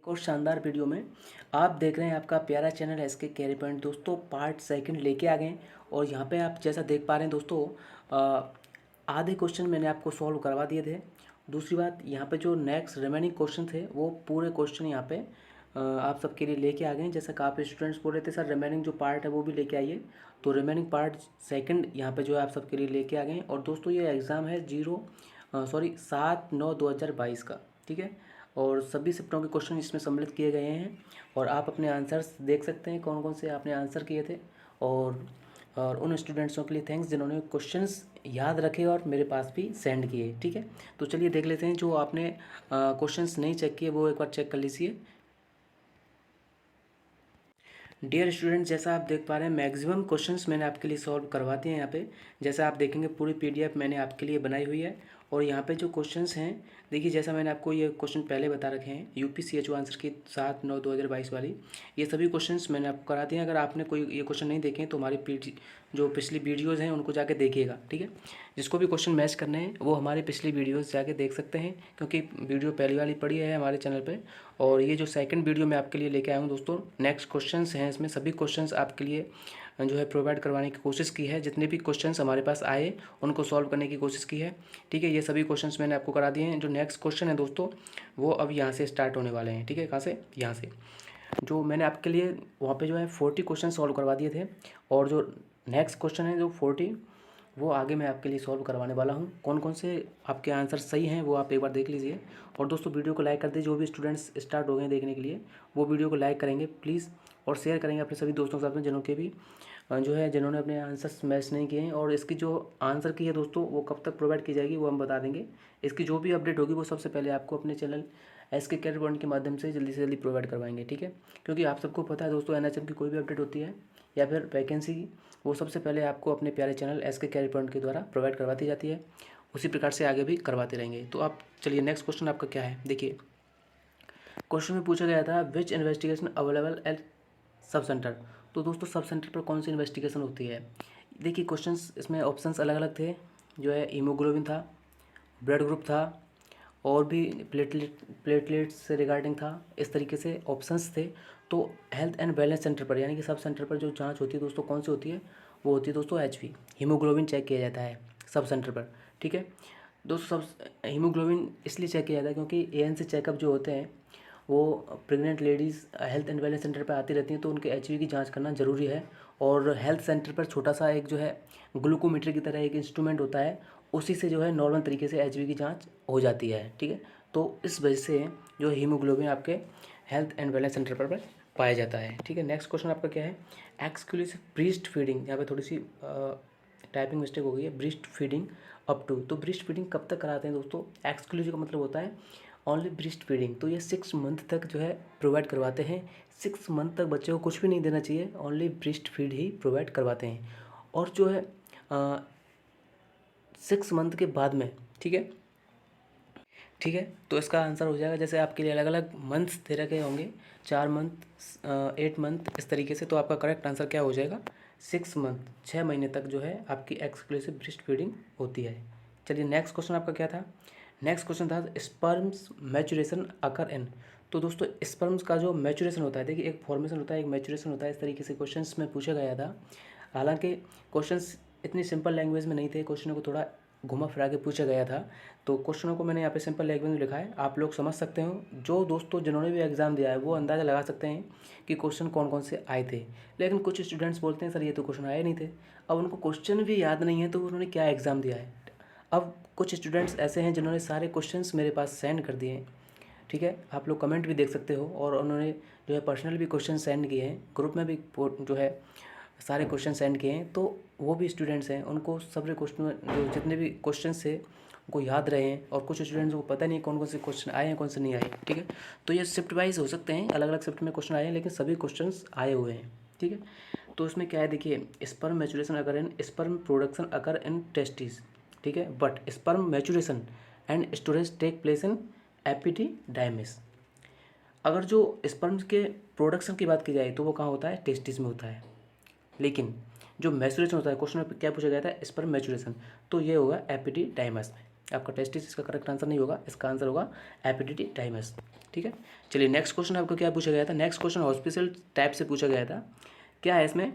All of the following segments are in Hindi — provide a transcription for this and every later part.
एक और शानदार वीडियो में आप देख रहे हैं आपका प्यारा चैनल एसके कैरी पॉइंट। दोस्तों पार्ट सेकंड लेके आ गए हैं और यहाँ पे आप जैसा देख पा रहे हैं दोस्तों, आधे क्वेश्चन मैंने आपको सॉल्व करवा दिए थे। दूसरी बात, यहाँ पे जो नेक्स्ट रिमेनिंग क्वेश्चन थे वो पूरे क्वेश्चन यहाँ पे आप सबके लिए लेके आ गए हैं। जैसा कि आप स्टूडेंट्स बोल रहे थे सर रिमेनिंग जो पार्ट है वो भी लेके आइए, तो रिमेनिंग पार्ट सेकंड यहाँ पे जो है आप सबके लिए लेके आ गए हैं। और दोस्तों ये एग्ज़ाम है 7/9/2022 का, ठीक है। और सभी शिफ्टों के क्वेश्चन इसमें सम्मिलित किए गए हैं और आप अपने आंसर्स देख सकते हैं कौन कौन से आपने आंसर किए थे। और उन स्टूडेंट्सों के लिए थैंक्स जिन्होंने क्वेश्चंस याद रखे और मेरे पास भी सेंड किए, ठीक है। तो चलिए देख लेते हैं, जो आपने क्वेश्चंस नहीं चेक किए वो एक बार चेक कर लीजिए। डियर स्टूडेंट, जैसा आप देख पा रहे हैं मैक्सिमम क्वेश्चंस मैंने आपके लिए सॉल्व करवा दिए हैं। यहाँ पे जैसा आप देखेंगे पूरी पीडीएफ मैंने आपके लिए बनाई हुई है। और यहाँ पे जो क्वेश्चंस हैं, देखिए जैसा मैंने आपको ये क्वेश्चन पहले बता रखे हैं यूपीसीएचओ आंसर की 7/9/2022 वाली, ये सभी क्वेश्चंस मैंने आपको करा दिए हैं। अगर आपने कोई ये क्वेश्चन नहीं देखे तो हमारी जो पिछली वीडियोज़ हैं उनको जाके देखिएगा, ठीक है। जिसको भी क्वेश्चन मैच करने हैं वो हमारी पिछली वीडियोज़ जाके देख सकते हैं, क्योंकि वीडियो पहली वाली पड़ी है हमारे चैनल पर। और ये जो सेकंड वीडियो मैं आपके लिए लेके आया हूँ दोस्तों, नेक्स्ट क्वेश्चंस हैं इसमें, सभी क्वेश्चंस आपके लिए जो है प्रोवाइड करवाने की कोशिश की है। जितने भी क्वेश्चंस हमारे पास आए उनको सॉल्व करने की कोशिश की है, ठीक है। ये सभी क्वेश्चंस मैंने आपको करा दिए हैं। जो नेक्स्ट क्वेश्चन है दोस्तों वो अब यहाँ से स्टार्ट होने वाले हैं, ठीक है। कहाँ से? यहाँ से। जो मैंने आपके लिए वहाँ पे जो है 40 क्वेश्चन सॉल्व करवा दिए थे, और जो नेक्स्ट क्वेश्चन है जो 40 वो आगे मैं आपके लिए सॉल्व करवाने वाला हूँ। कौन कौन से आपके आंसर सही हैं वो आप एक बार देख लीजिए। और दोस्तों वीडियो को लाइक कर दीजिए। जो भी स्टूडेंट्स स्टार्ट हो गए हैं देखने के लिए वो वीडियो को लाइक करेंगे प्लीज़, और शेयर करेंगे अपने सभी दोस्तों के साथ में जिन्होंने अपने आंसर्स मैच नहीं किए हैं। और इसकी जो आंसर की है दोस्तों वो कब तक प्रोवाइड की जाएगी वो हम बता देंगे। इसकी जो भी अपडेट होगी वो सबसे पहले आपको अपने चैनल एसके कैरियर पॉइंट के माध्यम से जल्दी से जल्दी प्रोवाइड करवाएंगे, ठीक है। क्योंकि आप सबको पता है दोस्तों, एनएचएम की कोई भी अपडेट होती है या फिर वैकेंसी की, वो सबसे पहले आपको अपने प्यारे चैनल एसके कैरियर पॉइंट के द्वारा प्रोवाइड करवाती जाती है। उसी प्रकार से आगे भी करवाते रहेंगे। तो आप चलिए नेक्स्ट क्वेश्चन आपका क्या है, देखिए। क्वेश्चन में पूछा गया था which investigation available at sub centre. तो दोस्तों सब सेंटर पर कौन सी इन्वेस्टिगेशन होती है? देखिए क्वेश्चंस इसमें ऑप्शंस अलग अलग थे। जो है हीमोग्लोबिन था, ब्लड ग्रुप था, और भी प्लेटलेट्स से रिगार्डिंग था। इस तरीके से ऑप्शंस थे। तो हेल्थ एंड वेलनेस सेंटर पर यानी कि सब सेंटर पर जो जांच होती है दोस्तों कौन सी होती है? वो होती है दोस्तों एचबी, हीमोग्लोबिन चेक किया जाता है सब सेंटर पर, ठीक है। दोस्तों सब हीमोग्लोबिन इसलिए चेक किया जाता है क्योंकि एएनसी चेकअप जो होते हैं वो pregnant ladies health and wellness centre पर आती रहती हैं, तो उनके एचबी की जांच करना ज़रूरी है। और हेल्थ सेंटर पर छोटा सा एक जो है ग्लूकोमीटर की तरह एक इंस्ट्रूमेंट होता है, उसी से जो है नॉर्मल तरीके से एचबी की जांच हो जाती है, ठीक है। तो इस वजह से जो हीमोग्लोबिन आपके हेल्थ एंड वेलनेस सेंटर पर पाया जाता है, ठीक है। नेक्स्ट क्वेश्चन आपका क्या है? एक्सक्लूसिव ब्रीस्ट फीडिंग, यहाँ पे थोड़ी सी टाइपिंग मिस्टेक हो गई है, ब्रीस्ट फीडिंग अप टू। तो ब्रीस्ट फीडिंग कब तक कराते हैं दोस्तों? एक्सक्लूसिव का मतलब होता है ओनली ब्रीस्ट फीडिंग। तो ये 6 मंथ तक जो है प्रोवाइड करवाते हैं। 6 मंथ तक बच्चे को कुछ भी नहीं देना चाहिए, ओनली ब्रीस्ट फीड ही प्रोवाइड करवाते हैं। और जो है 6 मंथ के बाद में, ठीक है, ठीक है। तो इसका आंसर हो जाएगा, जैसे आपके लिए अलग अलग मंथ्स दे रखे होंगे, 4 मंथ 8 मंथ इस तरीके से। तो आपका करेक्ट आंसर क्या हो जाएगा? 6 मंथ, 6 महीने तक जो है आपकी एक्सक्लूसिव ब्रेस्ट फीडिंग होती है। चलिए नेक्स्ट क्वेश्चन आपका क्या था? नेक्स्ट क्वेश्चन था स्पर्म्स मैचुरेशन अकर इन। तो दोस्तों स्पर्म्स का जो मैचुरेशन होता है, देखिए एक फॉर्मेशन होता है एक मैचुरेशन होता है, इस तरीके से क्वेश्चंस में पूछा गया था। हालांकि क्वेश्चंस इतनी सिंपल लैंग्वेज में नहीं थे, क्वेश्चनों को थोड़ा घुमा फिरा के पूछा गया था। तो क्वेश्चनों को मैंने यहाँ पे सिंपल लैंग्वेज में लिखा है, आप लोग समझ सकते हो। जो दोस्तों जिन्होंने भी एग्ज़ाम दिया है वो अंदाज़ा लगा सकते हैं कि क्वेश्चन कौन कौन से आए थे। लेकिन कुछ स्टूडेंट्स बोलते हैं सर ये तो क्वेश्चन आए नहीं थे। अब उनको क्वेश्चन भी याद नहीं है तो उन्होंने क्या एग्ज़ाम दिया है। अब कुछ स्टूडेंट्स ऐसे हैं जिन्होंने सारे क्वेश्चंस मेरे पास सेंड कर दिए हैं, ठीक है। आप लोग कमेंट भी देख सकते हो, और उन्होंने जो है पर्सनल भी क्वेश्चन सेंड किए हैं, ग्रुप में भी जो है सारे क्वेश्चन सेंड किए हैं। तो वो भी स्टूडेंट्स हैं, उनको सारे क्वेश्चन जो जितने भी क्वेश्चन थे उनको याद रहे हैं। और कुछ स्टूडेंट्स को पता नहीं कौन कौन से क्वेश्चन आए हैं कौन से नहीं आए, ठीक है। तो ये शिफ्ट वाइज हो सकते हैं, अलग अलग शिफ्ट में क्वेश्चन आए हैं, लेकिन सभी क्वेश्चन आए हुए हैं, ठीक है। तो इसमें क्या है देखिए, स्पर्म मैचुरेशन अगर इन स्पर्म प्रोडक्शन अगर इन टेस्टिस, ठीक है, but sperm maturation and storage take place in epididymis. अगर जो स्पर्म्स के प्रोडक्शन की बात की जाए तो वो कहाँ होता है? टेस्टिस में होता है। लेकिन जो मैचुरेशन होता है, क्वेश्चन में क्या पूछा गया था? स्पर्म मैचुरेशन, तो ये होगा एपिडिडाइमस में, आपका टेस्टिस इसका करेक्ट आंसर नहीं होगा, इसका आंसर होगा एपिडिडाइमस। ठीक है, चलिए नेक्स्ट क्वेश्चन आपको क्या पूछा गया था। नेक्स्ट क्वेश्चन हॉस्पिटल टाइप से पूछा गया था। क्या है इसमें,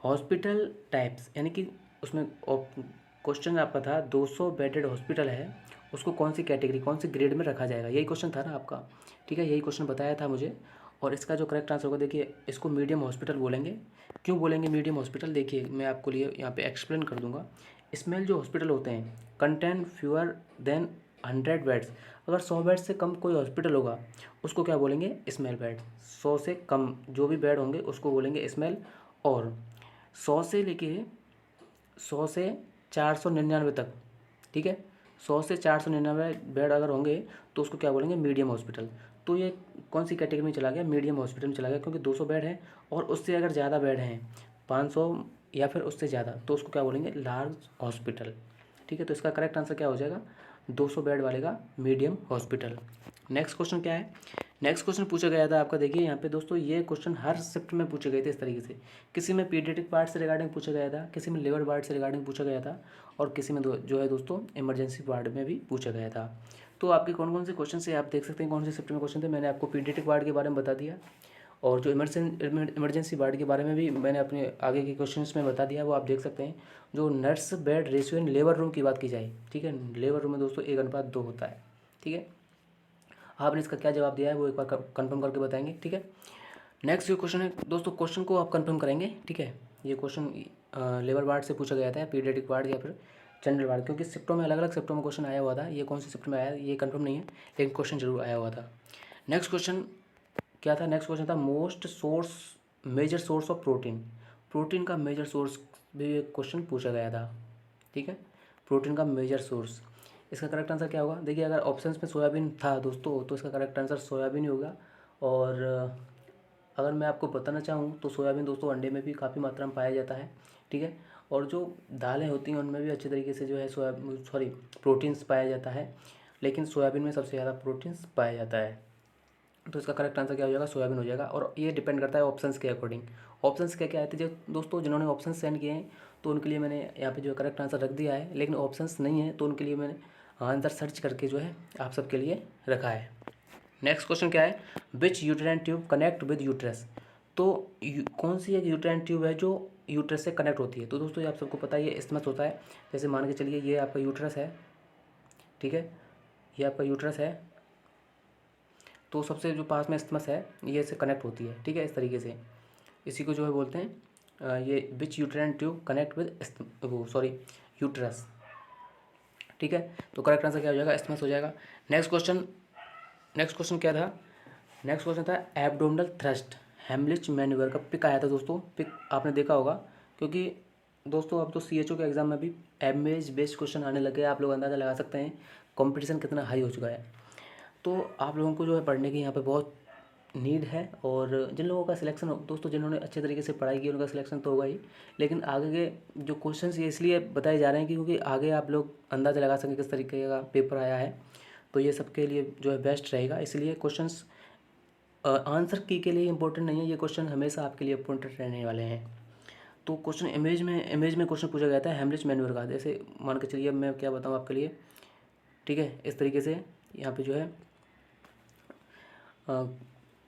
हॉस्पिटल टाइप्स, यानी कि उसमें क्वेश्चन आपका था 200 बेडेड हॉस्पिटल है, उसको कौन सी कैटेगरी, कौन सी ग्रेड में रखा जाएगा, यही क्वेश्चन था ना आपका। ठीक है, यही क्वेश्चन बताया था मुझे। और इसका जो करेक्ट आंसर होगा, देखिए इसको मीडियम हॉस्पिटल बोलेंगे। क्यों बोलेंगे मीडियम हॉस्पिटल, देखिए मैं आपको लिए यहाँ पे एक्सप्लेन कर दूंगा। इसमें जो हॉस्पिटल होते हैं कंटेन फ्यूअर देन 100 बेड्स, अगर 100 बेड से कम कोई हॉस्पिटल होगा उसको क्या बोलेंगे, स्मॉल बेड। 100 से कम जो भी बेड होंगे उसको बोलेंगे स्मॉल। और 100 से लेके 100 से 499 तक, ठीक है, 100 से 499 बेड अगर होंगे तो उसको क्या बोलेंगे, मीडियम हॉस्पिटल। तो ये कौन सी कैटेगरी में चला गया, मीडियम हॉस्पिटल में चला गया, क्योंकि 200 बेड है और उससे अगर ज़्यादा बेड हैं 500 या फिर उससे ज़्यादा, तो उसको क्या बोलेंगे, लार्ज हॉस्पिटल। ठीक है, तो इसका करेक्ट आंसर क्या हो जाएगा, 200 बेड वाले का मीडियम हॉस्पिटल। नेक्स्ट क्वेश्चन क्या है, नेक्स्ट क्वेश्चन पूछा गया था आपका, देखिए यहाँ पे दोस्तों ये क्वेश्चन हर शिफ्ट में पूछे गए थे इस तरीके से। किसी में पीडियाट्रिक पार्ट से रिगार्डिंग पूछा गया था, किसी में लिवर पार्ट से रिगार्डिंग पूछा गया था, और किसी में जो है दोस्तों इमरजेंसी वार्ड में भी पूछा गया था। तो आपके कौन कौन से क्वेश्चन से आप देख सकते हैं कौन से शिफ्ट में क्वेश्चन थे। मैंने आपको पीडियाट्रिक वार्ड के बारे में बता दिया, और जो इमरजेंसी वार्ड के बारे में भी मैंने अपने आगे के क्वेश्चंस में बता दिया, वो आप देख सकते हैं। जो nurse bed ratio in labour room की बात की जाए, ठीक है, लेबर रूम में दोस्तों 1:2 होता है। ठीक है, आपने इसका क्या जवाब दिया है वो एक बार कंफर्म करके बताएंगे। ठीक है, नेक्स्ट जो क्वेश्चन है दोस्तों, क्वेश्चन को आप कंफर्म करेंगे। ठीक है, ये क्वेश्चन लेबर वार्ड से पूछा गया था, पीडियाट्रिक वार्ड या फिर जनरल वार्ड, क्योंकि शिफ्टों में अलग अलग शिफ्टों में क्वेश्चन आया हुआ था। ये कौन सी शिफ्ट में आया ये कंफर्म नहीं है, लेकिन क्वेश्चन जरूर आया हुआ था। नेक्स्ट क्वेश्चन क्या था, नेक्स्ट क्वेश्चन था most source major source of protein. Protein का मेजर सोर्स भी एक क्वेश्चन पूछा गया था। ठीक है, प्रोटीन का मेजर सोर्स, इसका करेक्ट आंसर क्या होगा, देखिए अगर ऑप्शंस में सोयाबीन था दोस्तों तो इसका करेक्ट आंसर सोयाबीन ही होगा। और अगर मैं आपको बताना चाहूँ तो सोयाबीन दोस्तों अंडे में भी काफ़ी मात्रा में पाया जाता है। ठीक है, और जो दालें होती हैं उनमें भी अच्छे तरीके से जो है प्रोटीन्स पाया जाता है, लेकिन सोयाबीन में सबसे ज़्यादा प्रोटीन्स पाया जाता है। तो इसका करेक्ट आंसर क्या हो जाएगा, सोयाबीन हो जाएगा। और ये डिपेंड करता है ऑप्शंस के अकॉर्डिंग। ऑप्शंस क्या क्या आए थे जो दोस्तों, जिन्होंने ऑप्शन सेंड किए हैं तो उनके लिए मैंने यहाँ पे जो करेक्ट आंसर रख दिया है, लेकिन ऑप्शंस नहीं है तो उनके लिए मैंने आंसर सर्च करके जो है आप सबके लिए रखा है। नेक्स्ट क्वेश्चन क्या है, which uterine tube connect with uterus. तो कौन सी एक यूटेराइन ट्यूब है जो यूट्रस से कनेक्ट होती है। तो दोस्तों ये आप सबको पता है, ये इस्मस होता है। जैसे मान के चलिए ये आपका यूट्रस है, ठीक है, ये आपका यूट्रस है, तो सबसे जो पास में इस्मस है ये इससे कनेक्ट होती है। ठीक है, इस तरीके से इसी को जो है बोलते हैं ये which uterine tube connect with uterus. ठीक है, तो करेक्ट आंसर क्या हो जाएगा, इस्मस हो जाएगा। नेक्स्ट क्वेश्चन क्या था, नेक्स्ट क्वेश्चन था एब्डोमिनल थ्रस्ट हेमलिच मैन्यूवर का पिक आया था दोस्तों। पिक आपने देखा होगा, क्योंकि दोस्तों अब तो CHO के एग्ज़ाम में भी इमेज बेस्ड क्वेश्चन आने लगे, आप लोग अंदाज़ा लगा सकते हैं कंपटीशन कितना हाई हो चुका है। तो आप लोगों को जो है पढ़ने की यहाँ पे बहुत नीड है, और जिन लोगों का सिलेक्शन दोस्तों, जिन्होंने अच्छे तरीके से पढ़ाई की उनका सिलेक्शन तो होगा ही, लेकिन आगे के जो क्वेश्चंस ये इसलिए बताए जा रहे हैं कि क्योंकि आगे आप लोग अंदाज़ा लगा सकें किस तरीके का पेपर आया है, तो ये सबके लिए जो है बेस्ट रहेगा। इसलिए क्वेश्चंस आंसर की के लिए इंपॉर्टेंट नहीं है, ये क्वेश्चन हमेशा आपके लिए इंपॉर्टेंट रहने वाले हैं। तो क्वेश्चन इमेज में क्वेश्चन पूछा गया था हेमलिच मैन्यूवर का। जैसे मान के चलिए, अब मैं क्या बताऊँ आपके लिए, ठीक है, इस तरीके से यहाँ पे जो है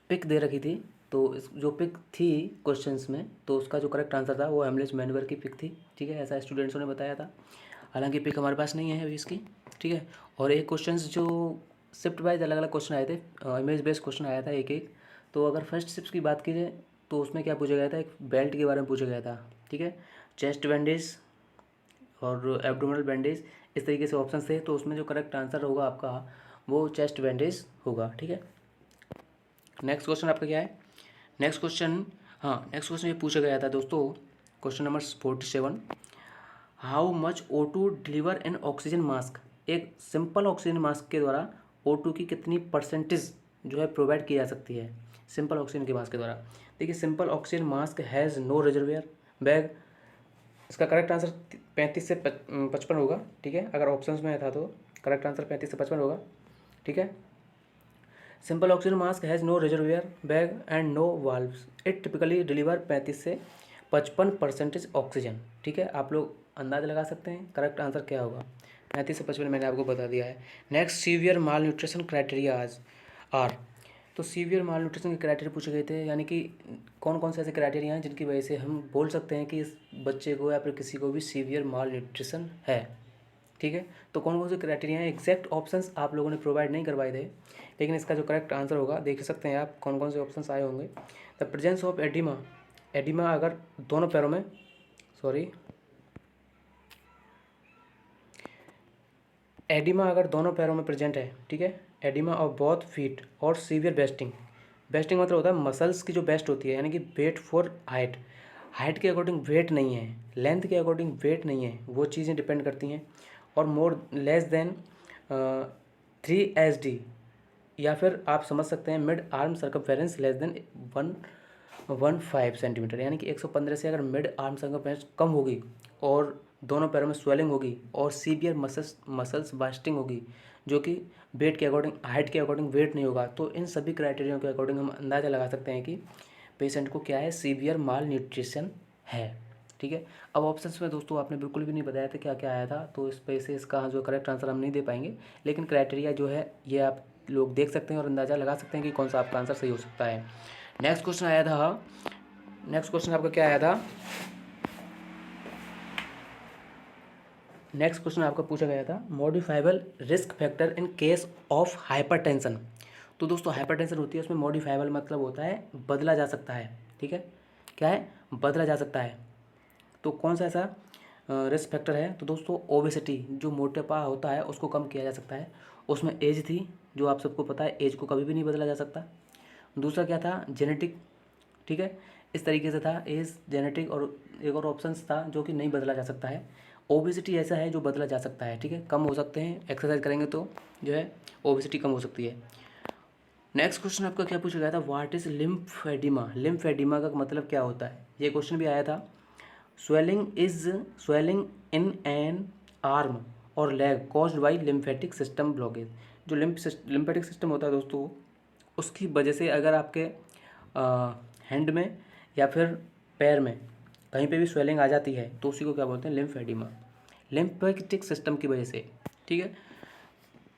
पिक दे रखी थी, तो इस जो पिक थी क्वेश्चंस में, तो उसका जो करेक्ट आंसर था वो हेमलिच मैन्यूवर की पिक थी। ठीक है, ऐसा स्टूडेंट्सों ने बताया था, हालांकि पिक हमारे पास नहीं है अभी इसकी। ठीक है, और एक क्वेश्चंस जो शिफ्ट वाइज अलग अलग क्वेश्चन आए थे, इमेज बेस्ड क्वेश्चन आया था एक एक। तो अगर फर्स्ट शिफ्ट की बात की जाए तो उसमें क्या पूछा गया था, एक बेल्ट के बारे में पूछा गया था। ठीक है, चेस्ट बैंडेज और एब्डोमिनल बैंडेज, इस तरीके से ऑप्शन थे, तो उसमें जो करेक्ट आंसर होगा आपका वो चेस्ट बैंडेज होगा। ठीक है, नेक्स्ट क्वेश्चन आपका क्या है, नेक्स्ट क्वेश्चन ये पूछा गया था दोस्तों, question number 47, how much O2 deliver in oxygen mask. एक सिंपल ऑक्सीजन मास्क के द्वारा O2 की कितनी परसेंटेज जो है प्रोवाइड की जा सकती है सिंपल ऑक्सीजन के मास्क के द्वारा। देखिए simple oxygen mask has no reservoir bag, इसका करेक्ट आंसर 35 से 55 होगा। ठीक है, अगर ऑप्शंस में था तो करेक्ट आंसर 35 से 55 होगा। ठीक है, simple oxygen mask has no reservoir bag and no valves, it typically deliver 35 से 55% ऑक्सीजन। ठीक है, आप लोग अंदाज़ा लगा सकते हैं करेक्ट आंसर क्या होगा। 35 से 55 मैंने आपको बता दिया है। Next, severe malnutrition criteria are. तो सीवियर माल न्यूट्रिशन के क्राइटेरिया पूछे गए थे, यानी कि कौन कौन से ऐसे क्राइटेरिया हैं जिनकी वजह से हम बोल सकते हैं कि इस बच्चे को या फिर किसी को भी सीवियर माल न्यूट्रिशन है। ठीक है, तो कौन कौन से क्राइटेरिया हैं, एग्जैक्ट ऑप्शंस आप लोगों ने प्रोवाइड नहीं करवाए थे, लेकिन इसका जो करेक्ट आंसर होगा देख सकते हैं आप कौन कौन से ऑप्शंस आए होंगे। The presence of oedema, oedema अगर दोनों पैरों में, एडिमा अगर दोनों पैरों में प्रेजेंट है, ठीक है, एडिमा ऑफ बोथ फीट और सीवियर बेस्टिंग। बेस्टिंग मतलब होता है मसल्स की जो बेस्ट होती है, यानी कि वेट फॉर हाइट, हाइट के अकॉर्डिंग वेट नहीं है, लेंथ के अकॉर्डिंग वेट नहीं है, वो चीज़ें डिपेंड करती हैं। और मोर लेस देन 3 SD, या फिर आप समझ सकते हैं mid arm circumference less than 115 centimetre, यानी कि 115 से अगर मिड आर्म सर्कमफेरेंस कम होगी और दोनों पैरों में स्वेलिंग होगी और सीवियर मसल्स बास्टिंग होगी, जो कि वेट के अकॉर्डिंग, हाइट के अकॉर्डिंग वेट नहीं होगा, तो इन सभी क्राइटेरिया के अकॉर्डिंग हम अंदाज़ा लगा सकते हैं कि पेशेंट को क्या है, सीवियर माल न्यूट्रिशन है। ठीक है, अब ऑप्शंस में दोस्तों आपने बिल्कुल भी नहीं बताया था क्या क्या आया था, तो इस वजह से इसका जो करेक्ट आंसर हम नहीं दे पाएंगे, लेकिन क्राइटेरिया जो है ये आप लोग देख सकते हैं और अंदाज़ा लगा सकते हैं कि कौन सा आपका आंसर सही हो सकता है। नेक्स्ट क्वेश्चन आया था, नेक्स्ट क्वेश्चन आपका क्या आया था, नेक्स्ट क्वेश्चन आपका पूछा गया था modifiable risk factor in case of hypertension. तो दोस्तों हाइपरटेंशन होती है, उसमें मॉडिफाइबल मतलब होता है बदला जा सकता है। ठीक है, क्या है, बदला जा सकता है। तो कौन सा ऐसा रिस्क फैक्टर है, तो दोस्तों ओबेसिटी, जो मोटापा होता है उसको कम किया जा सकता है। उसमें एज थी, जो आप सबको पता है एज को कभी भी नहीं बदला जा सकता। दूसरा क्या था, जेनेटिक। ठीक है, इस तरीके से था एज, जेनेटिक, और एक और ऑप्शन था जो कि नहीं बदला जा सकता है। ओबेसिटी ऐसा है जो बदला जा सकता है। ठीक है, कम हो सकते हैं, एक्सरसाइज करेंगे तो जो है ओबेसिटी कम हो सकती है। नेक्स्ट क्वेश्चन आपका क्या पूछा गया था, व्हाट इज लिम्फेडिमा। लिम्फेडिमा का मतलब क्या होता है, ये क्वेश्चन भी आया था। स्वेलिंग इन एन आर्म और leg caused by lymphatic system blockage. जो लिम्फेटिक सिस्टम होता है दोस्तों, उसकी वजह से अगर आपके हैंड में या फिर पैर में कहीं पे भी स्वेलिंग आ जाती है तो उसी को क्या बोलते हैं, लिम्फेडिमा, लिम्फेटिक सिस्टम की वजह से। ठीक है,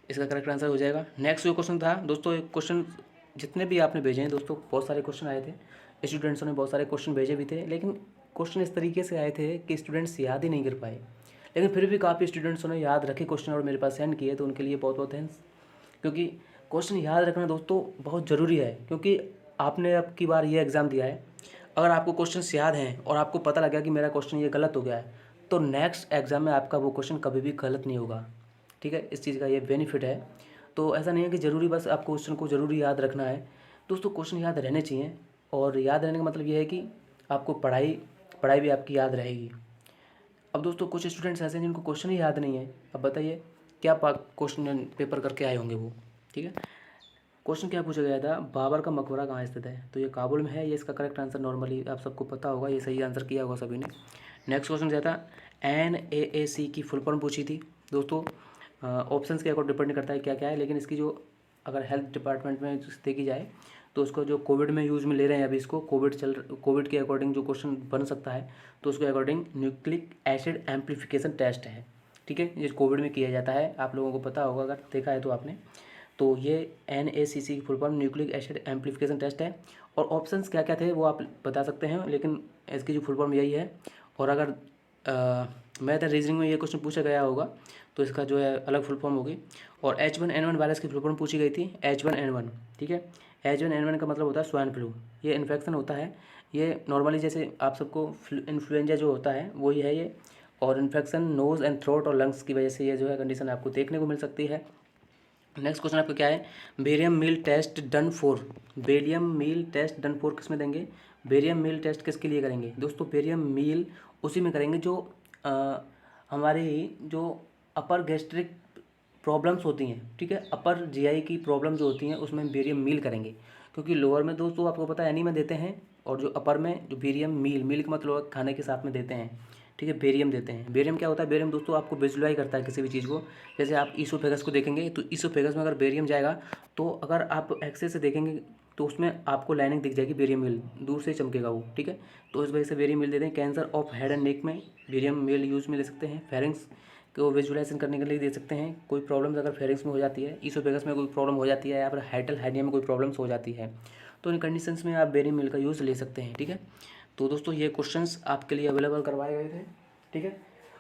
इसका करेक्ट आंसर हो जाएगा। नेक्स्ट जो क्वेश्चन था दोस्तों, एक क्वेश्चन जितने भी आपने भेजे हैं दोस्तों, बहुत सारे क्वेश्चन आए थे, स्टूडेंट्सों ने बहुत सारे क्वेश्चन भेजे भी थे, लेकिन क्वेश्चन इस तरीके से आए थे कि स्टूडेंट्स याद ही नहीं कर पाए, लेकिन फिर भी काफ़ी स्टूडेंट्सों ने याद रखे क्वेश्चन और मेरे पास सेंड किए, तो उनके लिए बहुत बहुत थैंक्स। क्योंकि क्वेश्चन याद रखना दोस्तों बहुत ज़रूरी है, क्योंकि आपने अब की बार ये एग्ज़ाम दिया है, अगर आपको क्वेश्चन याद हैं और आपको पता लगा कि मेरा क्वेश्चन ये गलत हो गया है, तो नेक्स्ट एग्ज़ाम में आपका वो क्वेश्चन कभी भी गलत नहीं होगा। ठीक है, इस चीज़ का ये बेनिफिट है। तो ऐसा नहीं है कि ज़रूरी बस आप क्वेश्चन को ज़रूरी याद रखना है, दोस्तों क्वेश्चन याद रहने चाहिए, और याद रहने का मतलब ये है कि आपको पढ़ाई पढ़ाई भी आपकी याद रहेगी। अब दोस्तों कुछ स्टूडेंट्स ऐसे हैं जिनको क्वेश्चन ही याद नहीं है, अब बताइए क्या क्वेश्चन पेपर करके आए होंगे वो। ठीक है, क्वेश्चन क्या पूछा गया था, बाबर का मकबरा कहाँ स्थित है, तो ये काबुल में है, ये इसका करेक्ट आंसर नॉर्मली आप सबको पता होगा, ये सही आंसर किया होगा सभी ने। नेक्स्ट क्वेश्चन क्या था, NAAC की फुल फॉर्म पूछी थी दोस्तों। ऑप्शंस के अकॉर्डिंग डिपेंड करता है क्या क्या है, लेकिन इसकी जो अगर हेल्थ डिपार्टमेंट में देखी जाए तो उसको जो कोविड में यूज़ में ले रहे हैं अभी, इसको कोविड के अकॉर्डिंग जो क्वेश्चन बन सकता है, तो उसके according nucleic acid amplification test है। ठीक है, ये कोविड में किया जाता है, आप लोगों को पता होगा अगर देखा है तो आपने। तो ये NACC की full form nucleic acid amplification test है। और ऑप्शंस क्या क्या थे वो आप बता सकते हैं, लेकिन इसकी जो फुल फॉर्म यही है। और अगर मैथ एंड रीजनिंग में ये क्वेश्चन पूछा गया होगा तो इसका जो है अलग फुल फॉर्म होगी। और H1N1 वायरस की फुल फॉर्म पूछी गई थी, H1N1। ठीक है, H1N1 का मतलब होता है स्वाइन फ्लू, ये इन्फेक्शन होता है, ये नॉर्मली जैसे आप सबको इन्फ्लुएंजा जो होता है वही है ये, और इन्फेक्शन नोज़ एंड थ्रोट और लंग्स की वजह से ये जो है कंडीशन आपको देखने को मिल सकती है। नेक्स्ट क्वेश्चन आपका क्या है, barium meal test done for, barium meal test done for किस में देंगे, बेरियम मील टेस्ट किसके लिए करेंगे दोस्तों, बेरियम मील उसी में करेंगे जो हमारे जो अपर गैस्ट्रिक प्रॉब्लम्स होती हैं। ठीक है, अपर GI की प्रॉब्लम जो होती हैं उसमें बेरियम मील करेंगे, क्योंकि लोअर में दोस्तों आपको पता है एनी में देते हैं, और जो अपर में जो बेरियम मील का मतलब खाने के साथ में देते हैं। ठीक है, बेरियम देते हैं। बेरियम क्या होता है, बेरियम दोस्तों आपको विजुअलाइज करता है किसी भी चीज़ को, जैसे आप ईसोफेगस को देखेंगे तो ईसोफेगस में अगर बेरियम जाएगा तो अगर आप एक्सरे से देखेंगे तो उसमें आपको लाइनिंग दिख जाएगी, बेरियम मिल दूर से चमकेगा वो। ठीक है, तो इस वजह से बेरियम मिल देते हैं। Cancer of head and neck में बेरियम मिल यूज़ में ले सकते हैं। फेरिंग्स कि वो विजुअलाइजेशन करने के लिए दे सकते हैं। कोई प्रॉब्लम्स अगर फेरिंग्स में हो जाती है, ईसोफेगस में कोई प्रॉब्लम हो जाती है या फिर हाइटल हाइनिया में कोई प्रॉब्लम्स हो जाती है, तो इन कंडीशंस में आप बेरी मिल का यूज़ ले सकते हैं। ठीक है, तो दोस्तों ये क्वेश्चंस आपके लिए अवेलेबल करवाए गए थे। ठीक है,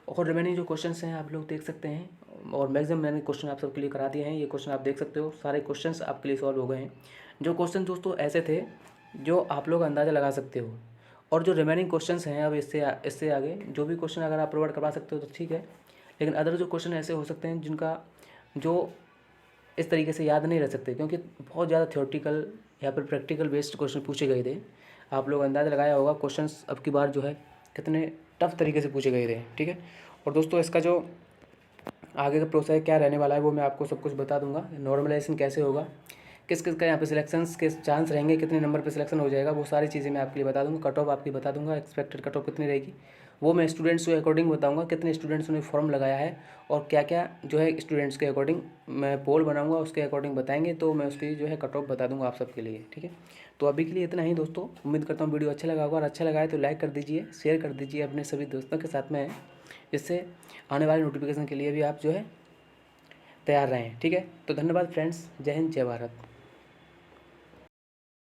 और रिमेनिंग जो क्वेश्चंस हैं आप लोग देख सकते हैं, और मैक्सिमम मैंने क्वेश्चन आप सबके लिए करा दिए हैं। ये क्वेश्चन आप देख सकते हो, सारे क्वेश्चंस आपके लिए सॉल्व हो गए हैं। जो क्वेश्चन दोस्तों ऐसे थे जो आप लोग अंदाज़ा लगा सकते हो, और जो रिमेनिंग क्वेश्चंस हैं अब इससे आगे जो भी क्वेश्चन अगर आप प्रोवाइड करवा सकते हो तो ठीक है, लेकिन अदर जो क्वेश्चन ऐसे हो सकते हैं जिनका जो इस तरीके से याद नहीं रह सकते, क्योंकि बहुत ज़्यादा थ्योरेटिकल या फिर प्रैक्टिकल बेस्ड क्वेश्चन पूछे गए थे। आप लोग अंदाज़ा लगाया होगा क्वेश्चंस अब की बार जो है कितने टफ तरीके से पूछे गए थे। ठीक है, और दोस्तों इसका जो आगे का प्रोसेस क्या रहने वाला है वो मैं आपको सब कुछ बता दूंगा। नॉर्मलाइजेशन कैसे होगा, किस किस का यहाँ पे सिलेक्शंस के चांस रहेंगे, कितने नंबर पे सिलेक्शन हो जाएगा, वो सारी चीज़ें मैं आपके लिए बता दूंगा। कट ऑफ आपकी बता दूंगा, एक्सपेक्टेड कट ऑफ कितनी रहेगी वो मैं स्टूडेंट्स के अकॉर्डिंग बताऊंगा, कितने स्टूडेंट्स ने फॉर्म लगाया है और क्या क्या जो है स्टूडेंट्स के अकॉर्डिंग मैं पोल बनाऊंगा, उसके अकॉर्डिंग बताएंगे, तो मैं उसकी जो है कट ऑफ बता दूंगा आप सबके लिए। ठीक है, तो अभी के लिए इतना ही दोस्तों। उम्मीद करता हूँ वीडियो अच्छा लगा होगा, और अच्छा लगा है तो लाइक कर दीजिए, शेयर कर दीजिए अपने सभी दोस्तों के साथ में, जिससे आने वाले नोटिफिकेशन के लिए भी आप जो है तैयार रहें। ठीक है, तो धन्यवाद फ्रेंड्स, जय हिंद, जय भारत।